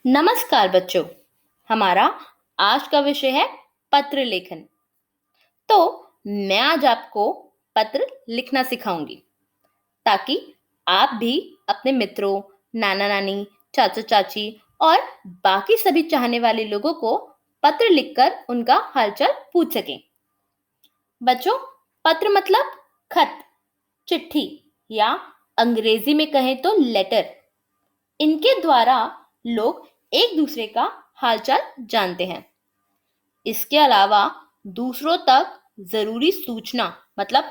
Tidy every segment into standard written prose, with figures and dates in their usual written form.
नमस्कार बच्चों। हमारा आज का विषय है पत्र लेखन। तो मैं आज आपको पत्र लिखना सिखाऊंगी ताकि आप भी अपने मित्रों, नाना नानी, चाचा चाची और बाकी सभी चाहने वाले लोगों को पत्र लिखकर उनका हालचाल पूछ सकें। बच्चों, पत्र मतलब खत, चिट्ठी या अंग्रेजी में कहें तो लेटर। इनके द्वारा लोग एक दूसरे का हालचाल जानते हैं। इसके अलावा दूसरों तक जरूरी सूचना मतलब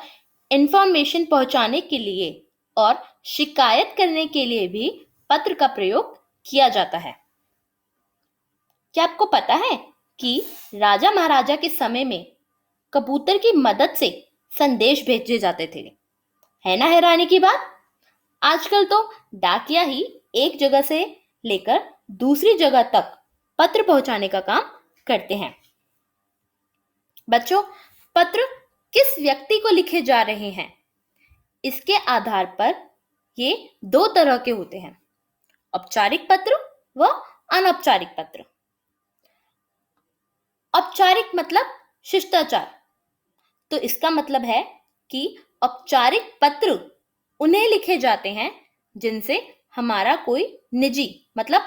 इंफॉर्मेशन पहुंचाने के लिए और शिकायत करने के लिए भी पत्र का प्रयोग किया जाता है। क्या आपको पता है कि राजा महाराजा के समय में कबूतर की मदद से संदेश भेजे जाते थे? है ना हैरानी की बात। आजकल तो डाकिया ही एक जगह से लेकर दूसरी जगह तक पत्र पहुंचाने का काम करते हैं। बच्चों, पत्र किस व्यक्ति को लिखे जा रहे हैं, इसके आधार पर ये दो तरह के होते हैं, औपचारिक पत्र व अनौपचारिक पत्र। औपचारिक मतलब शिष्टाचार। तो इसका मतलब है कि औपचारिक पत्र उन्हें लिखे जाते हैं जिनसे हमारा कोई निजी मतलब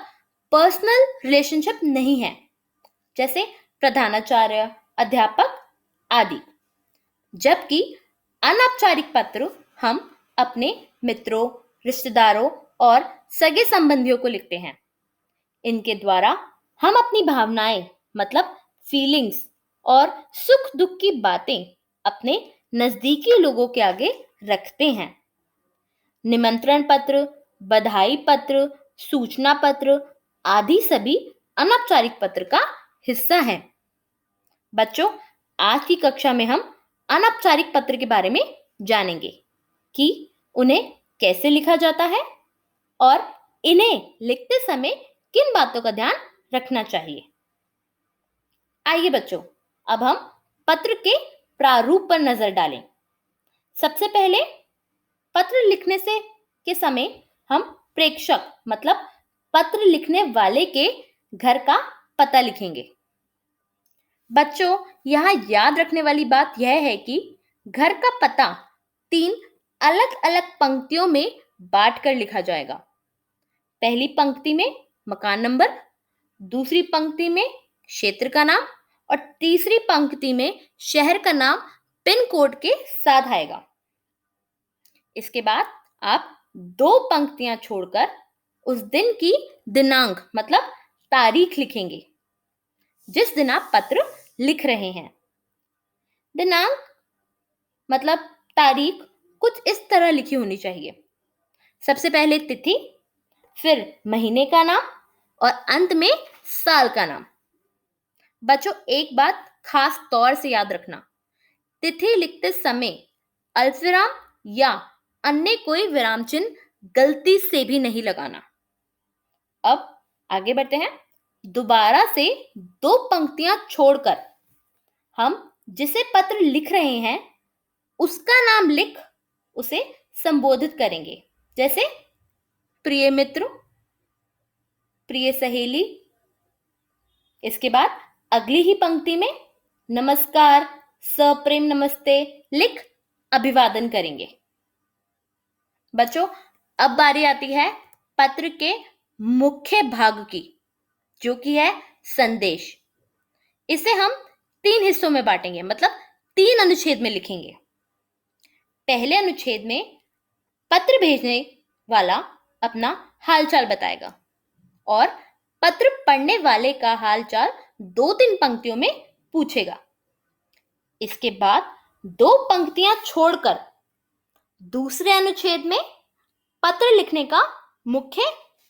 पर्सनल रिलेशनशिप नहीं है, जैसे प्रधानाचार्य, अध्यापक आदि। जबकि अनौपचारिक पत्र हम अपने मित्रों, रिश्तेदारों और सगे संबंधियों को लिखते हैं। इनके द्वारा हम अपनी भावनाएं मतलब फीलिंग्स और सुख दुख की बातें अपने नजदीकी लोगों के आगे रखते हैं। निमंत्रण पत्र, बधाई पत्र, सूचना पत्र आदि सभी अनौपचारिक पत्र का हिस्सा हैं। बच्चों, आज की कक्षा में हम अनौपचारिक पत्र के बारे में जानेंगे कि उन्हें कैसे लिखा जाता है और इन्हें लिखते समय किन बातों का ध्यान रखना चाहिए। आइए बच्चों, अब हम पत्र के प्रारूप पर नजर डालें। सबसे पहले पत्र लिखने से के समय हम प्रेषक मतलब पत्र लिखने वाले के घर का पता लिखेंगे। बच्चों, यहाँ याद रखने वाली बात यह है कि घर का पता 3 अलग अलग पंक्तियों में बांट कर लिखा जाएगा। पहली पंक्ति में मकान नंबर, दूसरी पंक्ति में क्षेत्र का नाम और तीसरी पंक्ति में शहर का नाम पिन कोड के साथ आएगा। इसके बाद आप 2 पंक्तियां छोड़कर उस दिन की दिनांक मतलब तारीख लिखेंगे जिस दिन आप पत्र लिख रहे हैं। दिनांक मतलब तारीख कुछ इस तरह लिखी होनी चाहिए। सबसे पहले तिथि, फिर महीने का नाम और अंत में साल का नाम। बच्चों, एक बात खास तौर से याद रखना, तिथि लिखते समय अल्पविराम या अन्य कोई विराम चिन्ह गलती से भी नहीं लगाना। अब आगे बढ़ते हैं। दोबारा से 2 पंक्तियां छोड़कर हम जिसे पत्र लिख रहे हैं उसका नाम लिख उसे संबोधित करेंगे, जैसे प्रिय मित्र, प्रिय सहेली। इसके बाद अगली ही पंक्ति में नमस्कार, सप्रेम नमस्ते लिख अभिवादन करेंगे। बच्चों, अब बारी आती है पत्र के मुख्य भाग की, जो कि है संदेश। इसे हम 3 हिस्सों में बांटेंगे मतलब 3 अनुच्छेद में लिखेंगे। पहले अनुच्छेद में पत्र भेजने वाला अपना हालचाल बताएगा और पत्र पढ़ने वाले का हालचाल 2-3 पंक्तियों में पूछेगा। इसके बाद 2 पंक्तियां छोड़कर दूसरे अनुच्छेद में पत्र लिखने का मुख्य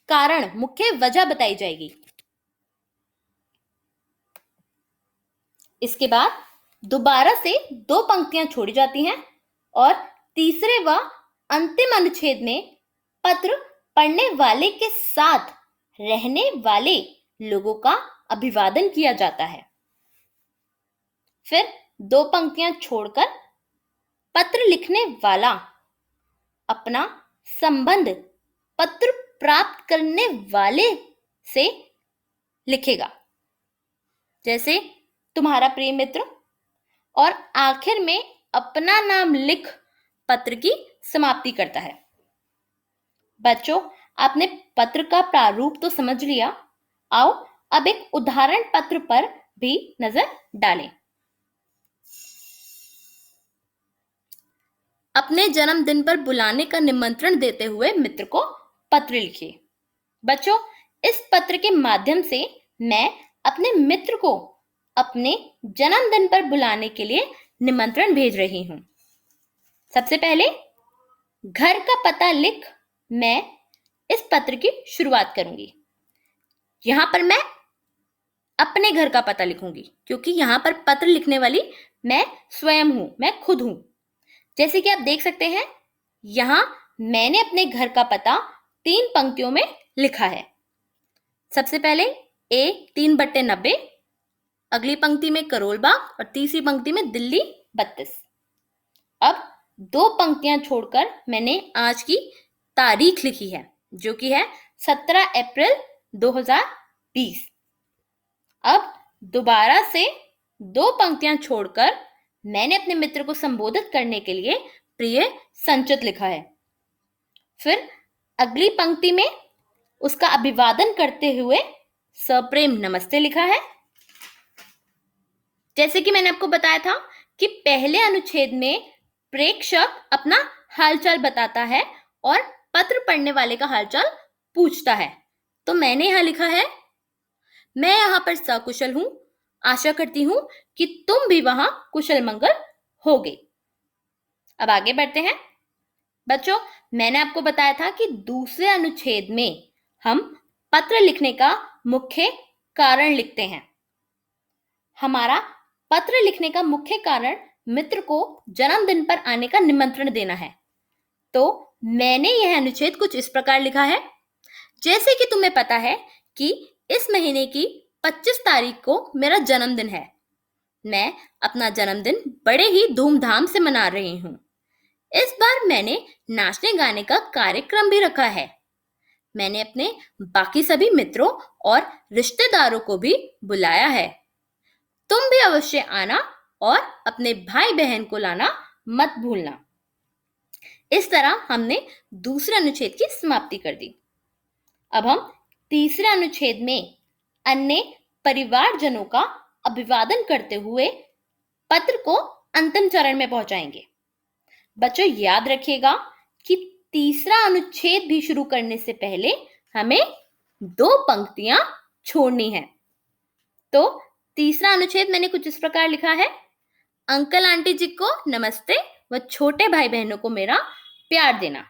कारण, मुख्य वजह बताई जाएगी। इसके बाद दोबारा से 2 पंक्तियां छोड़ी जाती हैं और तीसरे व अंतिम अनुच्छेद में पत्र पढ़ने वाले के साथ रहने वाले लोगों का अभिवादन किया जाता है। फिर 2 पंक्तियां छोड़कर पत्र लिखने वाला अपना संबंध पत्र प्राप्त करने वाले से लिखेगा, जैसे तुम्हारा प्रिय मित्र, और आखिर में अपना नाम लिख पत्र की समाप्ति करता है। बच्चों, आपने पत्र का प्रारूप तो समझ लिया। आओ अब एक उदाहरण पत्र पर भी नजर डालें। अपने जन्मदिन पर बुलाने का निमंत्रण देते हुए मित्र को पत्र लिखिए। बच्चों, इस पत्र के माध्यम से मैं अपने मित्र को अपने जन्मदिन पर बुलाने के लिए निमंत्रण भेज रही हूं। सबसे पहले घर का पता लिख मैं इस पत्र की शुरुआत करूंगी। यहां पर मैं अपने घर का पता लिखूंगी, क्योंकि यहां पर पत्र लिखने वाली मैं स्वयं हूं, मैं खुद हूं। जैसे कि आप देख सकते हैं, यहां मैंने अपने घर का पता 3 पंक्तियों में लिखा है। सबसे पहले A 3/90, अगली पंक्ति में करोल बाग और तीसरी पंक्ति में दिल्ली 32। अब 2 पंक्तियां छोड़कर मैंने आज की तारीख लिखी है, जो कि है 17 अप्रैल 2020। अब दोबारा से 2 पंक्तियां छोड़कर मैंने अपने मित्र को संबोधित करने के लिए प्रिय संचित लिखा है। फिर अगली पंक्ति में उसका अभिवादन करते हुए सप्रेम नमस्ते लिखा है। जैसे कि मैंने आपको बताया था कि पहले अनुच्छेद में प्रेषक अपना हालचाल बताता है और पत्र पढ़ने वाले का हालचाल पूछता है। तो मैंने यहां लिखा है, मैं यहां पर सकुशल हूं, आशा करती हूं कि तुम भी वहां कुशल मंगल होगे। अब आगे बढ़ते हैं। बच्चों, मैंने आपको बताया था कि दूसरे अनुच्छेद में हम पत्र लिखने का मुख्य कारण लिखते हैं। हमारा पत्र लिखने का मुख्य कारण मित्र को जन्मदिन पर आने का निमंत्रण देना है। तो मैंने यह अनुच्छेद कुछ इस प्रकार लिखा है। जैसे कि तुम्हें पता है कि इस महीने की 25 तारीख को मेरा जन्मदिन है। मैं अपना जन्मदिन बड़े ही धूमधाम से मना रही हूं। इस बार मैंने नाचने गाने का कार्यक्रम भी रखा है। मैंने अपने बाकी सभी मित्रों और रिश्तेदारों को भी बुलाया है। तुम भी अवश्य आना और अपने भाई बहन को लाना मत भूलना। इस तरह हमने दूसरे अनुच्छेद की समाप्ति कर दी। अब हम तीसरे अनुच्छेद में अन्य परिवारजनों का अभिवादन करते हुए पत्र को अंतिम चरण में पहुंचाएंगे। बच्चों, याद रखिएगा कि तीसरा अनुच्छेद भी शुरू करने से पहले हमें 2 पंक्तियां छोड़नी है। तो तीसरा अनुच्छेद मैंने कुछ इस प्रकार लिखा है, अंकल आंटी जी को नमस्ते व छोटे भाई बहनों को मेरा प्यार देना।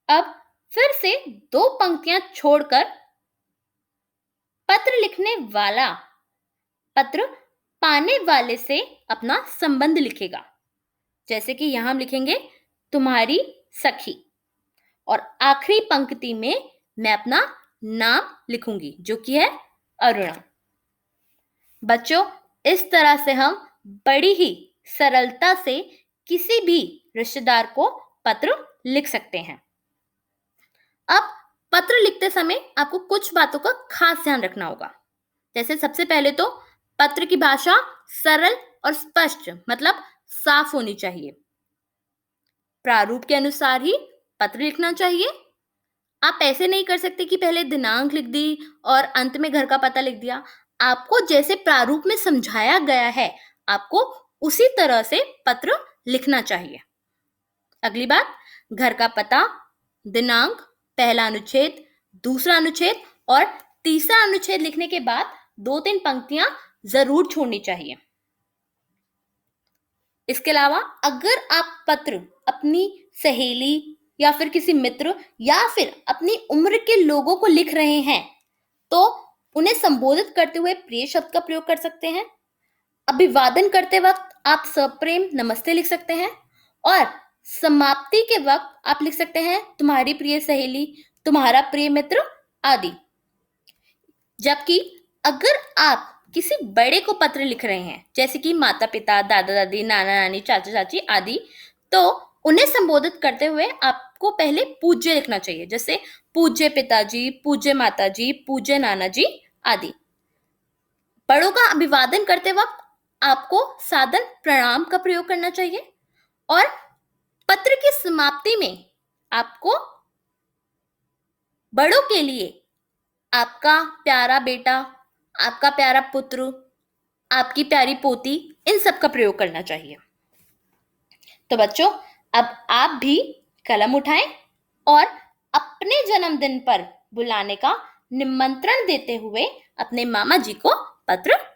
अब फिर से 2 पंक्तियां छोड़कर पत्र लिखने वाला पत्र पाने वाले से अपना संबंध लिखेगा। जैसे कि यहां हम लिखेंगे तुम्हारी सखी, और आखिरी पंक्ति में मैं अपना नाम लिखूंगी, जो कि है अरुणा। बच्चों, इस तरह से हम बड़ी ही सरलता से किसी भी रिश्तेदार को पत्र लिख सकते हैं। अब पत्र लिखते समय आपको कुछ बातों का खास ध्यान रखना होगा। जैसे सबसे पहले तो पत्र की भाषा सरल और स्पष्ट, मतलब साफ होनी चाहिए। प्रारूप के अनुसार ही पत्र लिखना चाहिए। आप ऐसे नहीं कर सकते कि पहले दिनांक लिख दी और अंत में घर का पता लिख दिया। आपको जैसे प्रारूप में समझाया गया है, आपको उसी तरह से पत्र लिखना चाहिए। अगली बात, घर का पता, दिनांक, पहला अनुच्छेद, दूसरा अनुच्छेद और तीसरा अनुच्छेद लिखने के बाद 2-3 पंक्तियां जरूर छोड़नी चाहिए। इसके अलावा अगर आप पत्र अपनी सहेली या फिर किसी मित्र या फिर अपनी उम्र के लोगों को लिख रहे हैं, तो उन्हें संबोधित करते हुए प्रिय शब्द का प्रयोग कर सकते हैं। अभिवादन करते वक्त आप सप्रेम नमस्ते लिख सकते हैं, और समाप्ति के वक्त आप लिख सकते हैं तुम्हारी प्रिय सहेली, तुम्हारा प्रिय मित्र आदि। जबकि अगर आप किसी बड़े को पत्र लिख रहे हैं, जैसे कि माता पिता, दादा दादी, नाना नानी, चाचा चाची आदि, तो उन्हें संबोधित करते हुए आपको पहले पूज्य लिखना चाहिए, जैसे पूज्य पिताजी, पूज्य माताजी, पूज्य नाना जी आदि। बड़ों का अभिवादन करते वक्त आपको सादर प्रणाम का प्रयोग करना चाहिए और पत्र की समाप्ति में आपको बड़ों के लिए आपका प्यारा बेटा, आपका प्यारा पुत्र, आपकी प्यारी पोती, इन सब का प्रयोग करना चाहिए। तो बच्चों, अब आप भी कलम उठाएं और अपने जन्मदिन पर बुलाने का निमंत्रण देते हुए अपने मामा जी को पत्र